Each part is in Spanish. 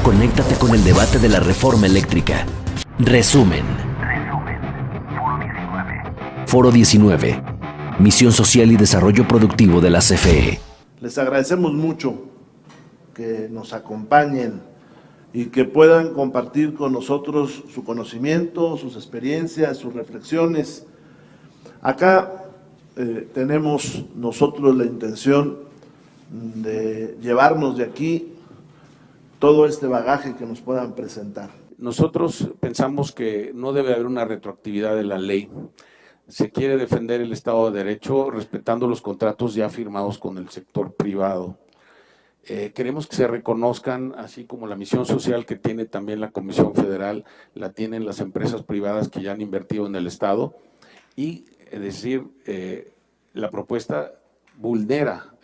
conéctate con el debate de la reforma eléctrica. Resumen. Foro 19. Misión Social y Desarrollo Productivo de la CFE. Les agradecemos mucho que nos acompañen y que puedan compartir con nosotros su conocimiento, sus experiencias, sus reflexiones. Acá tenemos nosotros la intención de llevarnos de aquí todo este bagaje que nos puedan presentar. Nosotros pensamos que no debe haber una retroactividad de la ley. Se quiere defender el Estado de Derecho respetando los contratos ya firmados con el sector privado. Queremos que se reconozcan, así como la misión social que tiene también la Comisión Federal, la tienen las empresas privadas que ya han invertido en el Estado, y es decir, la propuesta vulnera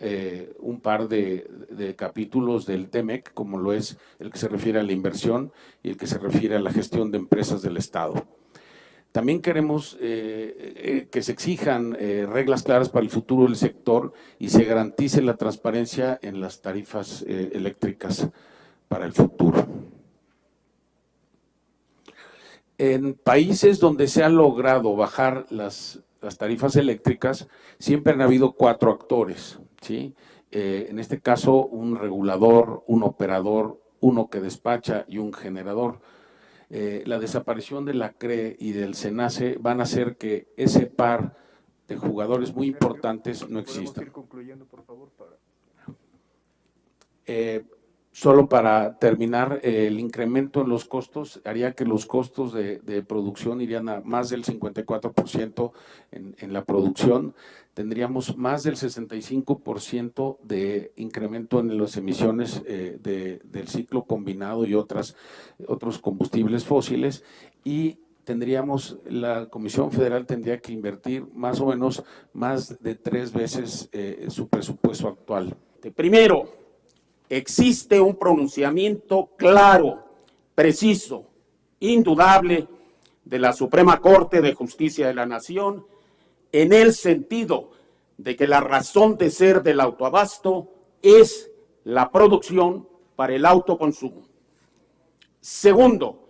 un par de capítulos del TEMEC, como lo es el que se refiere a la inversión y el que se refiere a la gestión de empresas del Estado. También queremos que se exijan reglas claras para el futuro del sector y se garantice la transparencia en las tarifas eléctricas para el futuro. En países donde se ha logrado bajar las tarifas eléctricas, siempre han habido 4 actores, ¿sí? En este caso, un regulador, un operador, uno que despacha y un generador. La desaparición de la CRE y del SENACE van a hacer que ese par de jugadores muy importantes no existan. ¿Podemos ir concluyendo, por favor? Solo para terminar, el incremento en los costos haría que los costos de producción irían a más del 54% en la producción. Tendríamos más del 65% de incremento en las emisiones del ciclo combinado y otros combustibles fósiles, y la Comisión Federal tendría que invertir más o menos más de 3 veces su presupuesto actual. Primero, existe un pronunciamiento claro, preciso, indudable de la Suprema Corte de Justicia de la Nación en el sentido de que la razón de ser del autoabasto es la producción para el autoconsumo. Segundo,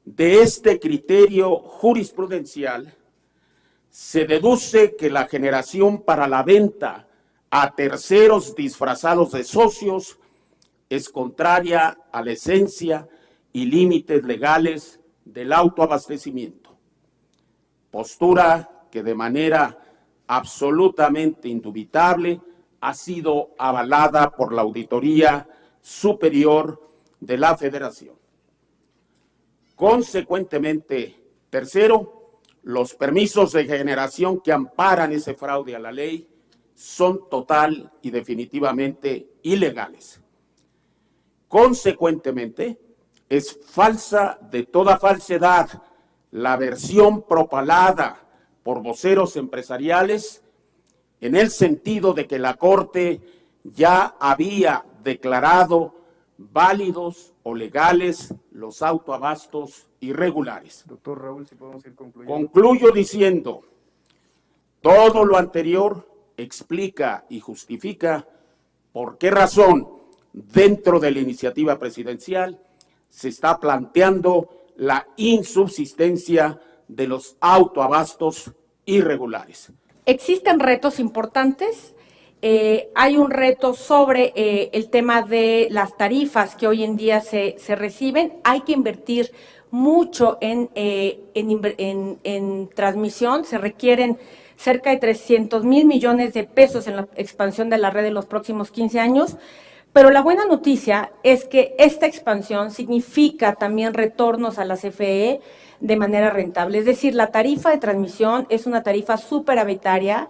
de este criterio jurisprudencial se deduce que la generación para la venta a terceros disfrazados de socios es contraria a la esencia y límites legales del autoabastecimiento. Postura que de manera absolutamente indubitable ha sido avalada por la Auditoría Superior de la Federación. Consecuentemente, tercero, los permisos de generación que amparan ese fraude a la ley son total y definitivamente ilegales. Consecuentemente, es falsa de toda falsedad la versión propalada por voceros empresariales en el sentido de que la Corte ya había declarado válidos o legales los autoabastos irregulares. Doctor Raúl, si podemos ir concluyendo. Concluyo diciendo, todo lo anterior explica y justifica por qué razón dentro de la iniciativa presidencial se está planteando la insubsistencia de los autoabastos irregulares. Existen retos importantes. Hay un reto sobre el tema de las tarifas que hoy en día se reciben. Hay que invertir mucho en transmisión. Se requieren cerca de 300,000 millones de pesos en la expansión de la red en los próximos 15 años. Pero la buena noticia es que esta expansión significa también retornos a la CFE de manera rentable. Es decir, la tarifa de transmisión es una tarifa superavitaria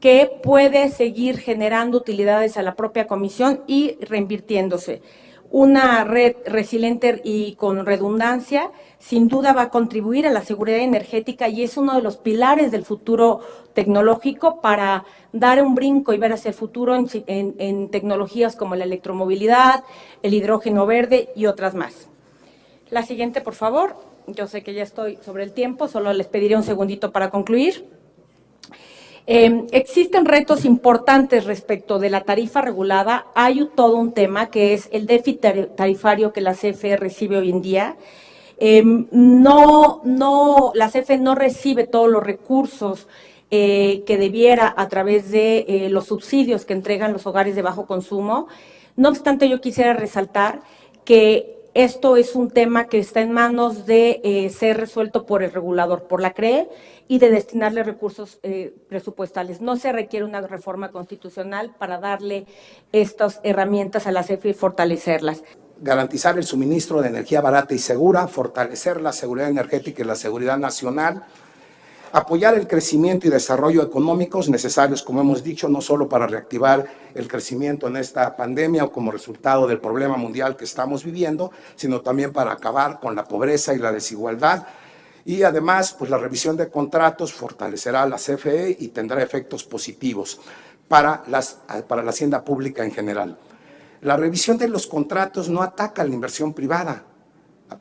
que puede seguir generando utilidades a la propia comisión y reinvirtiéndose. Una red resiliente y con redundancia sin duda va a contribuir a la seguridad energética y es uno de los pilares del futuro tecnológico para dar un brinco y ver hacia el futuro en tecnologías como la electromovilidad, el hidrógeno verde y otras más. La siguiente, por favor. Yo sé que ya estoy sobre el tiempo, solo les pediré un segundito para concluir. Existen retos importantes respecto de la tarifa regulada. Hay todo un tema que es el déficit tarifario que la CFE recibe hoy en día. La CFE no recibe todos los recursos que debiera a través de los subsidios que entregan los hogares de bajo consumo. No obstante, yo quisiera resaltar que esto es un tema que está en manos de ser resuelto por el regulador, por la CRE, y de destinarle recursos presupuestales. No se requiere una reforma constitucional para darle estas herramientas a la CFE y fortalecerlas. Garantizar el suministro de energía barata y segura, fortalecer la seguridad energética y la seguridad nacional, apoyar el crecimiento y desarrollo económicos necesarios, como hemos dicho, no solo para reactivar el crecimiento en esta pandemia o como resultado del problema mundial que estamos viviendo, sino también para acabar con la pobreza y la desigualdad. Y además, pues la revisión de contratos fortalecerá la CFE y tendrá efectos positivos para la hacienda pública en general. La revisión de los contratos no ataca a la inversión privada.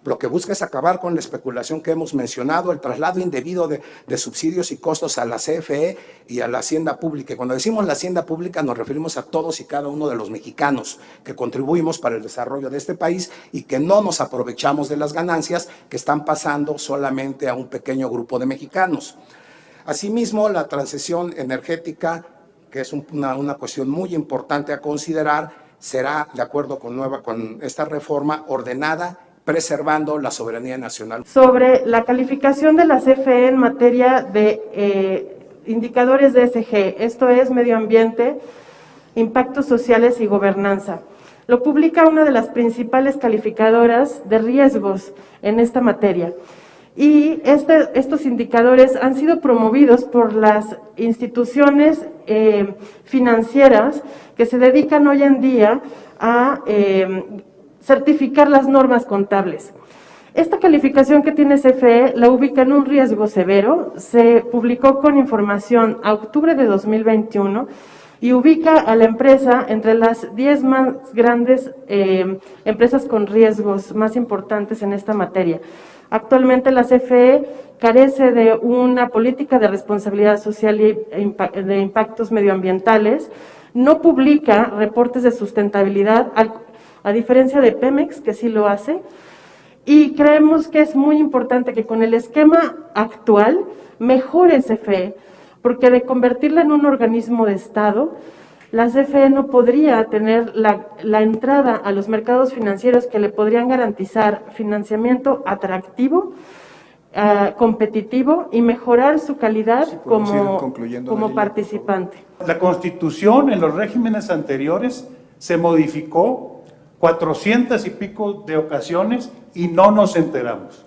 Lo que busca es acabar con la especulación que hemos mencionado, el traslado indebido de subsidios y costos a la CFE y a la hacienda pública. Y cuando decimos la hacienda pública nos referimos a todos y cada uno de los mexicanos que contribuimos para el desarrollo de este país y que no nos aprovechamos de las ganancias que están pasando solamente a un pequeño grupo de mexicanos. Asimismo, la transición energética, que es una cuestión muy importante a considerar, será, de acuerdo con esta reforma, ordenada, preservando la soberanía nacional. Sobre la calificación de la CFE en materia de indicadores de ESG, esto es medio ambiente, impactos sociales y gobernanza. Lo publica una de las principales calificadoras de riesgos en esta materia. Y estos indicadores han sido promovidos por las instituciones financieras que se dedican hoy en día a certificar las normas contables. Esta calificación que tiene CFE la ubica en un riesgo severo, se publicó con información a octubre de 2021 y ubica a la empresa entre las 10 más grandes empresas con riesgos más importantes en esta materia. Actualmente la CFE carece de una política de responsabilidad social y de impactos medioambientales, no publica reportes de sustentabilidad, a diferencia de Pemex, que sí lo hace, y creemos que es muy importante que con el esquema actual mejore CFE, porque de convertirla en un organismo de Estado, la CFE no podría tener la entrada a los mercados financieros que le podrían garantizar financiamiento atractivo, competitivo y mejorar su calidad como participante. La Constitución en los regímenes anteriores se modificó 400 y pico de ocasiones y no nos enteramos.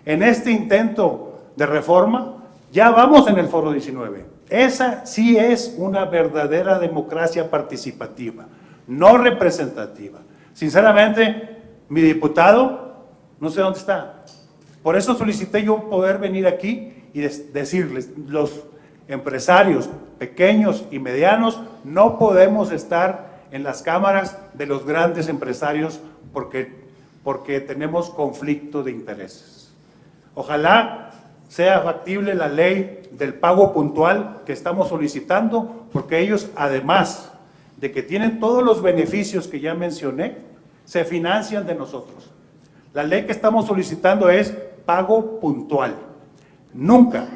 En este intento de reforma ya vamos en el foro 19. Esa sí es una verdadera democracia participativa, no representativa. Sinceramente, mi diputado, no sé dónde está. Por eso solicité yo poder venir aquí y decirles, los empresarios pequeños y medianos no podemos estar en las cámaras de los grandes empresarios porque tenemos conflicto de intereses. Ojalá sea factible la ley del pago puntual que estamos solicitando, porque ellos, además de que tienen todos los beneficios que ya mencioné, se financian de nosotros. La ley que estamos solicitando es pago puntual. Nunca,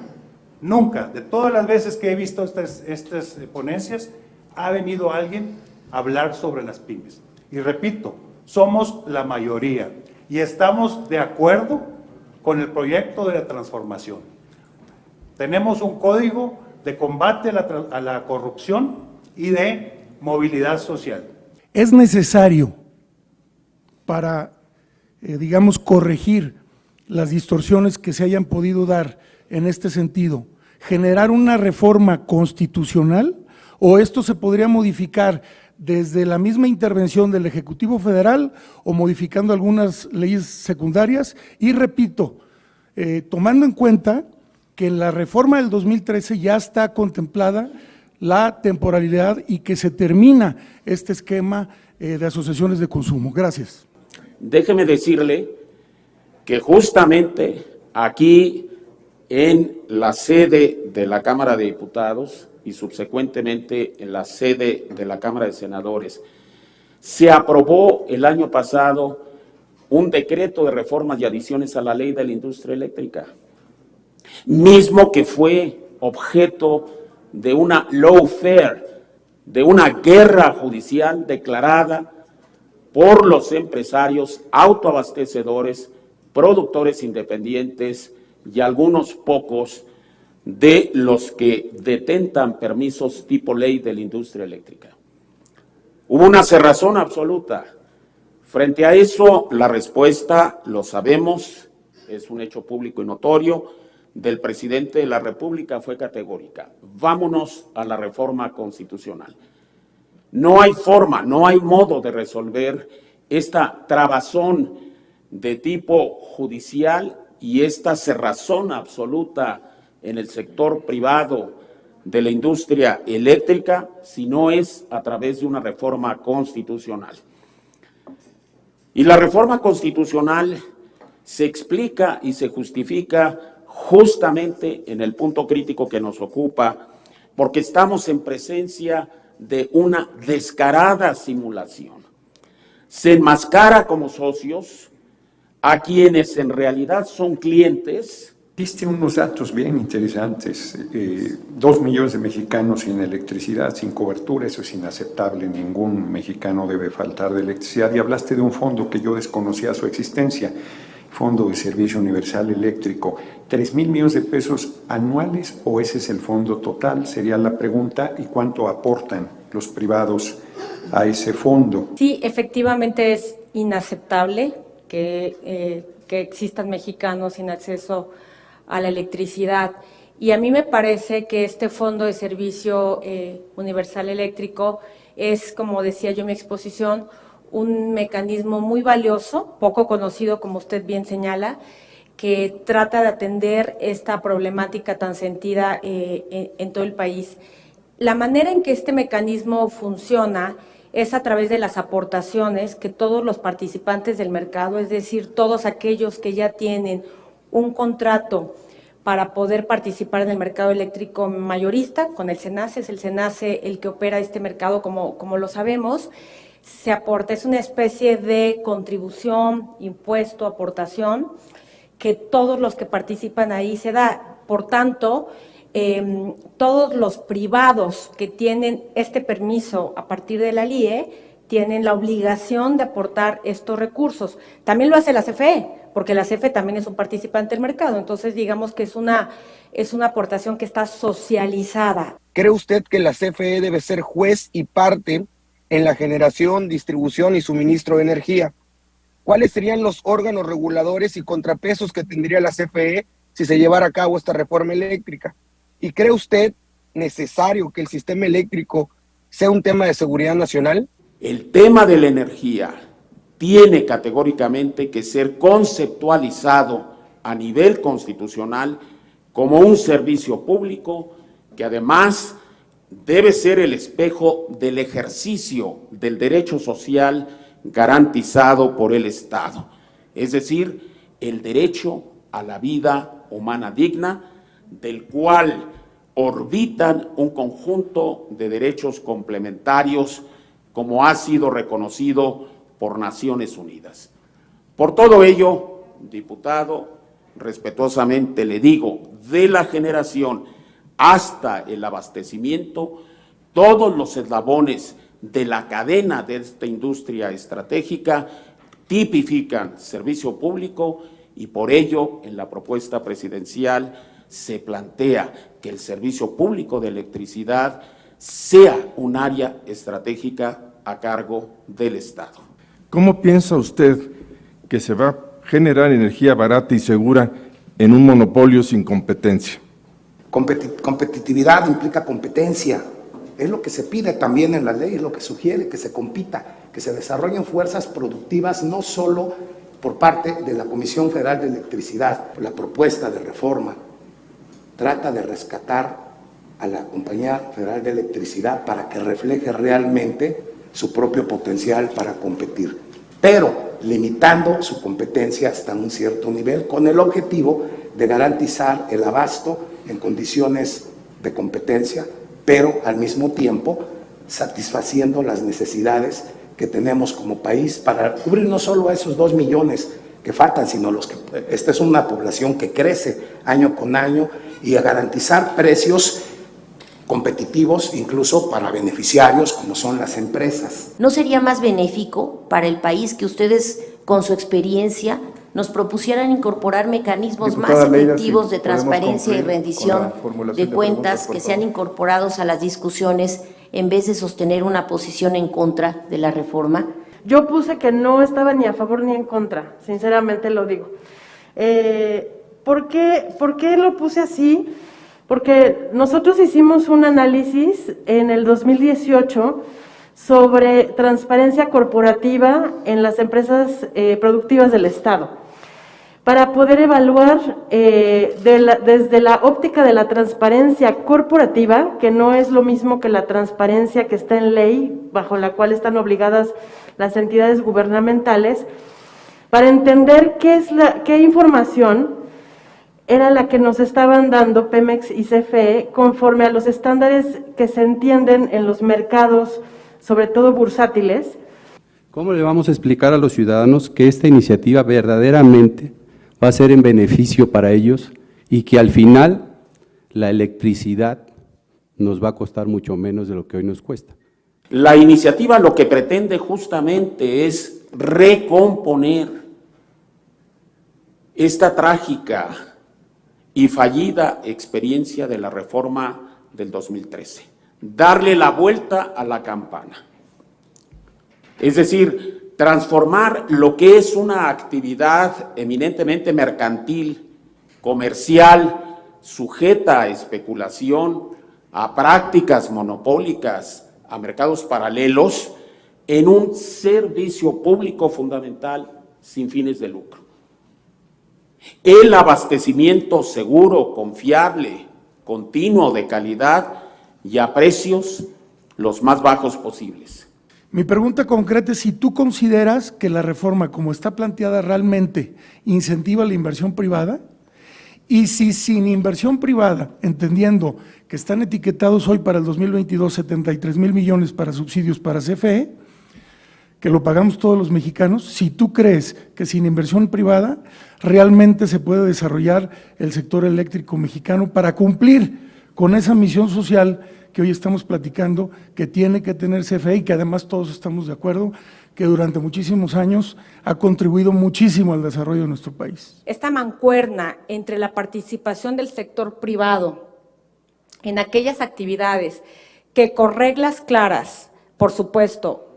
de todas las veces que he visto estas ponencias, ha venido alguien a hablar sobre las pymes. Y repito, somos la mayoría y estamos de acuerdo con el proyecto de la transformación. Tenemos un código de combate a la corrupción y de movilidad social. Es necesario para, digamos, corregir las distorsiones que se hayan podido dar en este sentido, generar una reforma constitucional, o esto se podría modificar desde la misma intervención del Ejecutivo Federal o modificando algunas leyes secundarias. Y repito, tomando en cuenta que en la reforma del 2013 ya está contemplada la temporalidad y que se termina este esquema de asociaciones de consumo. Gracias. Déjeme decirle que justamente aquí en la sede de la Cámara de Diputados y subsecuentemente en la sede de la Cámara de Senadores, se aprobó el año pasado un decreto de reformas y adiciones a la ley de la industria eléctrica, mismo que fue objeto de una lawfare, de una guerra judicial declarada por los empresarios autoabastecedores, productores independientes y algunos pocos de los que detentan permisos tipo ley de la industria eléctrica. Hubo una cerrazón absoluta. Frente a eso, la respuesta, lo sabemos, es un hecho público y notorio, del presidente de la República fue categórica. Vámonos a la reforma constitucional. No hay forma, no hay modo de resolver esta trabazón de tipo judicial y esta cerrazón absoluta en el sector privado de la industria eléctrica si no es a través de una reforma constitucional. Y la reforma constitucional se explica y se justifica justamente en el punto crítico que nos ocupa, porque estamos en presencia de una descarada simulación. Se enmascara como socios a quienes en realidad son clientes. Diste unos datos bien interesantes. 2 millones de mexicanos sin electricidad, sin cobertura, eso es inaceptable. Ningún mexicano debe faltar de electricidad. Y hablaste de un fondo que yo desconocía su existencia, Fondo de Servicio Universal Eléctrico. ¿3,000 millones de pesos anuales o ese es el fondo total? Sería la pregunta. ¿Y cuánto aportan los privados a ese fondo? Sí, efectivamente es inaceptable que existan mexicanos sin acceso a la electricidad. Y a mí me parece que este Fondo de Servicio Universal Eléctrico es, como decía yo en mi exposición, un mecanismo muy valioso, poco conocido, como usted bien señala, que trata de atender esta problemática tan sentida en todo el país. La manera en que este mecanismo funciona es a través de las aportaciones que todos los participantes del mercado, es decir, todos aquellos que ya tienen un contrato para poder participar en el mercado eléctrico mayorista, con el SENACE, es el SENACE el que opera este mercado como lo sabemos, se aporta, es una especie de contribución, impuesto, aportación, que todos los que participan ahí se da. Por tanto, todos los privados que tienen este permiso a partir de la LIE tienen la obligación de aportar estos recursos. También lo hace la CFE, porque la CFE también es un participante del mercado, entonces digamos que es una aportación que está socializada. ¿Cree usted que la CFE debe ser juez y parte en la generación, distribución y suministro de energía? ¿Cuáles serían los órganos reguladores y contrapesos que tendría la CFE si se llevara a cabo esta reforma eléctrica? ¿Y cree usted necesario que el sistema eléctrico sea un tema de seguridad nacional? El tema de la energía tiene categóricamente que ser conceptualizado a nivel constitucional como un servicio público que además debe ser el espejo del ejercicio del derecho social garantizado por el Estado, es decir, el derecho a la vida humana digna, del cual orbitan un conjunto de derechos complementarios como ha sido reconocido por Naciones Unidas. Por todo ello, diputado, respetuosamente le digo, de la generación hasta el abastecimiento, todos los eslabones de la cadena de esta industria estratégica tipifican servicio público y por ello en la propuesta presidencial se plantea que el servicio público de electricidad sea un área estratégica a cargo del Estado. ¿Cómo piensa usted que se va a generar energía barata y segura en un monopolio sin competencia? Competitividad implica competencia. Es lo que se pide también en la ley, es lo que sugiere que se compita, que se desarrollen fuerzas productivas no solo por parte de la Comisión Federal de Electricidad. La propuesta de reforma trata de rescatar a la Compañía Federal de Electricidad para que refleje realmente su propio potencial para competir, pero limitando su competencia hasta un cierto nivel con el objetivo de garantizar el abasto en condiciones de competencia pero al mismo tiempo satisfaciendo las necesidades que tenemos como país para cubrir no solo a esos 2 millones que faltan, sino los que esta es una población que crece año con año, y a garantizar precios competitivos incluso para beneficiarios como son las empresas. ¿No sería más benéfico para el país que ustedes, con su experiencia, nos propusieran incorporar mecanismos más efectivos de transparencia y rendición de cuentas que sean incorporados a las discusiones en vez de sostener una posición en contra de la reforma? Yo puse que no estaba ni a favor ni en contra, sinceramente lo digo. ¿Por qué lo puse así? Porque nosotros hicimos un análisis en el 2018 sobre transparencia corporativa en las empresas productivas del Estado, para poder evaluar desde la óptica de la transparencia corporativa, que no es lo mismo que la transparencia que está en ley, bajo la cual están obligadas las entidades gubernamentales, para entender qué información era la que nos estaban dando Pemex y CFE conforme a los estándares que se entienden en los mercados, sobre todo bursátiles. ¿Cómo le vamos a explicar a los ciudadanos que esta iniciativa verdaderamente va a ser en beneficio para ellos y que al final la electricidad nos va a costar mucho menos de lo que hoy nos cuesta? La iniciativa lo que pretende justamente es recomponer esta trágica y fallida experiencia de la reforma del 2013, darle la vuelta a la campana. Es decir, transformar lo que es una actividad eminentemente mercantil, comercial, sujeta a especulación, a prácticas monopólicas, a mercados paralelos, en un servicio público fundamental sin fines de lucro. El abastecimiento seguro, confiable, continuo, de calidad y a precios los más bajos posibles. Mi pregunta concreta es si tú consideras que la reforma, como está planteada, realmente incentiva la inversión privada, y si sin inversión privada, entendiendo que están etiquetados hoy para el 2022 73,000 millones para subsidios para CFE, que lo pagamos todos los mexicanos, si tú crees que sin inversión privada realmente se puede desarrollar el sector eléctrico mexicano para cumplir con esa misión social que hoy estamos platicando, que tiene que tener CFE y que además todos estamos de acuerdo que durante muchísimos años ha contribuido muchísimo al desarrollo de nuestro país. Esta mancuerna entre la participación del sector privado en aquellas actividades que con reglas claras, por supuesto,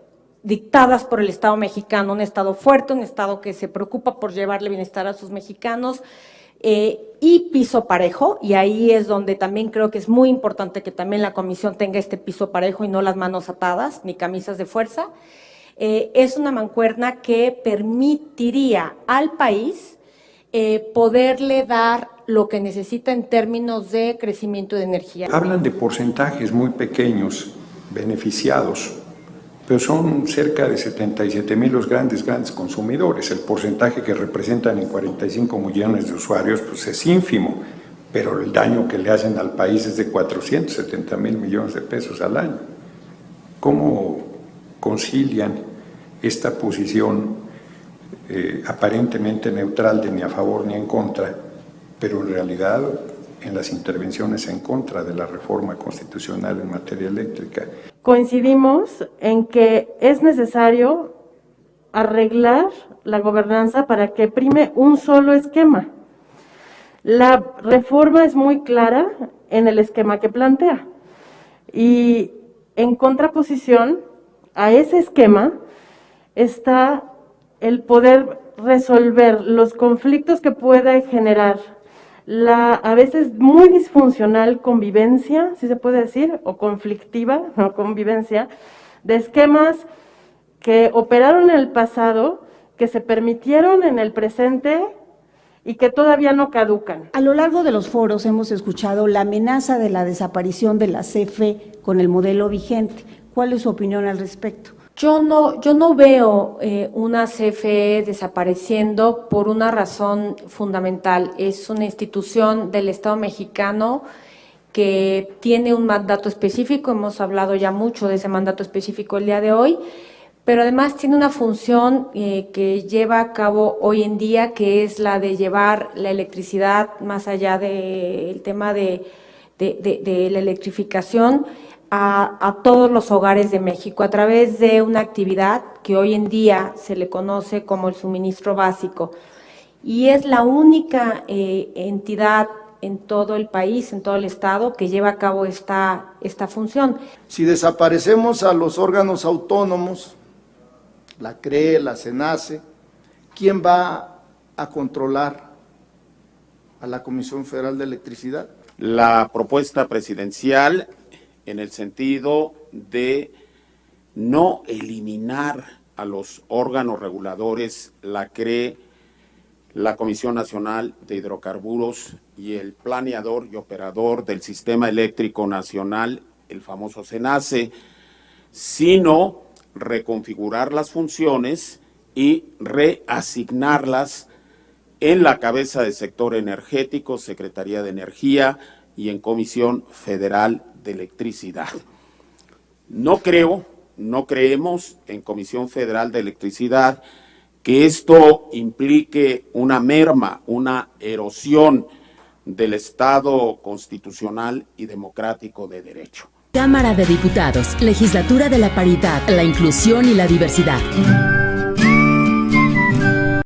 dictadas por el Estado mexicano, un Estado fuerte, un Estado que se preocupa por llevarle bienestar a sus mexicanos, y piso parejo, y ahí es donde también creo que es muy importante que también la comisión tenga este piso parejo y no las manos atadas, ni camisas de fuerza. Es una mancuerna que permitiría al país poderle dar lo que necesita en términos de crecimiento de energía. Hablan de porcentajes muy pequeños, beneficiados, pero son cerca de 77,000 los grandes consumidores. El porcentaje que representan en 45 millones de usuarios pues es ínfimo, pero el daño que le hacen al país es de 470,000 millones de pesos al año. ¿Cómo concilian esta posición aparentemente neutral de ni a favor ni en contra, pero en realidad en las intervenciones en contra de la reforma constitucional en materia eléctrica? Coincidimos en que es necesario arreglar la gobernanza para que prime un solo esquema. La reforma es muy clara en el esquema que plantea, y en contraposición a ese esquema está el poder resolver los conflictos que pueda generar la a veces muy disfuncional convivencia, si se puede decir, o conflictiva, no convivencia, de esquemas que operaron en el pasado, que se permitieron en el presente y que todavía no caducan. A lo largo de los foros hemos escuchado la amenaza de la desaparición de la CFE con el modelo vigente. ¿Cuál es su opinión al respecto? Yo no veo una CFE desapareciendo por una razón fundamental. Es una institución del Estado mexicano que tiene un mandato específico, hemos hablado ya mucho de ese mandato específico el día de hoy, pero además tiene una función que lleva a cabo hoy en día, que es la de llevar la electricidad más allá del tema de la electrificación a todos los hogares de México a través de una actividad que hoy en día se le conoce como el suministro básico. Y es la única entidad en todo el país, en todo el estado, que lleva a cabo esta función. Si desaparecemos a los órganos autónomos, la CRE, la CENACE, ¿quién va a controlar a la Comisión Federal de Electricidad? La propuesta presidencial en el sentido de no eliminar a los órganos reguladores, la CRE, la Comisión Nacional de Hidrocarburos y el planeador y operador del Sistema Eléctrico Nacional, el famoso CENACE, sino reconfigurar las funciones y reasignarlas en la cabeza del sector energético, Secretaría de Energía y en Comisión Federal de Electricidad. No creemos en Comisión Federal de Electricidad que esto implique una merma, una erosión del Estado constitucional y democrático de derecho. Cámara de Diputados, Legislatura de la Paridad, la Inclusión y la Diversidad.